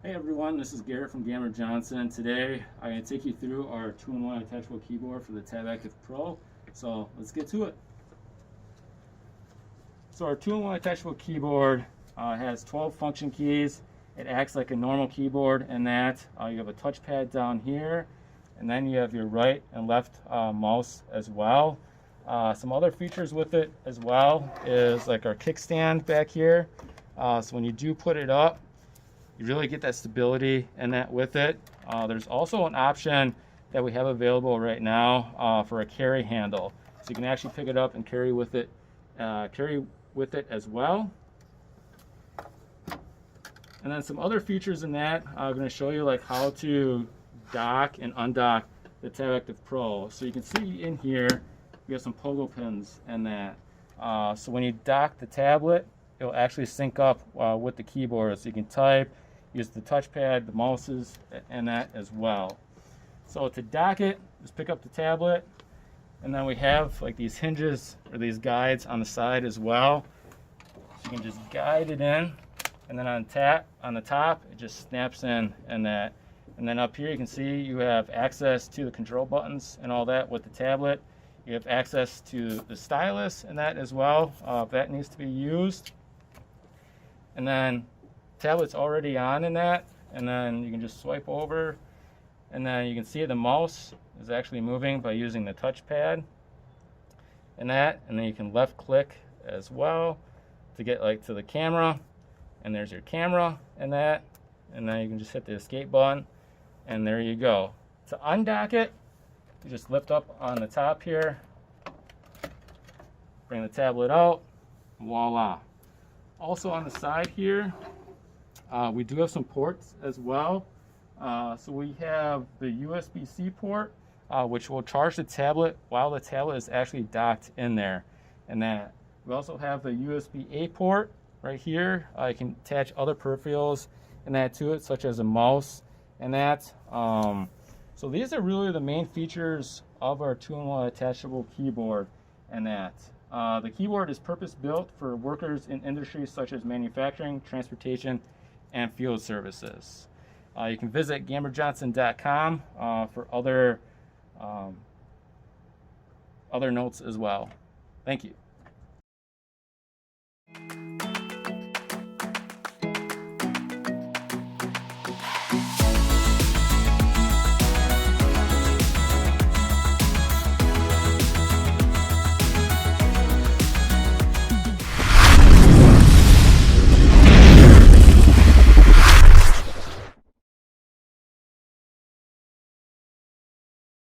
Hey everyone, this is Garrett from Gamber-Johnson. Today I'm going to take you through our 2-in-1 attachable keyboard for the Tab Active Pro. So let's get to it. So our 2-in-1 attachable keyboard has 12 function keys. It acts like a normal keyboard in that you have a touchpad down here, and then you have your right and left mouse as well. Some other features with it as well is like our kickstand back here. So when you do put it up, you really get that stability and that with it. There's also an option that we have available right now for a carry handle, so you can actually pick it up and carry with it as well. And then some other features in that, I'm going to show you like how to dock and undock the Tab Active Pro. So you can see in here we have some pogo pins and that. So when you dock the tablet, it'll actually sync up with the keyboard, so you can type, use the touchpad, the mouses, and that as well. So to dock it, just pick up the tablet, and then we have like these hinges or these guides on the side as well. So you can just guide it in, and then on the top, it just snaps in and that. And then up here you can see you have access to the control buttons and all that with the tablet. You have access to the stylus and that as well, if that needs to be used. And then tablet's already on in that, and then you can just swipe over, and then you can see the mouse is actually moving by using the touchpad and that, and then you can left click as well to get like to the camera, and there's your camera and that, and then you can just hit the escape button, and there you go. To undock it, you just lift up on the top here, bring the tablet out, voila. Also on the side here, we do have some ports as well. So we have the USB-C port, which will charge the tablet while the tablet is actually docked in there. And that we also have the USB-A port right here. You can attach other peripherals and that to it, such as a mouse and that. So these are really the main features of our 2-in-1 attachable keyboard and that. The keyboard is purpose-built for workers in industries such as manufacturing, transportation, and field services. You can visit Gamber-Johnson.com for other notes as well. Thank you.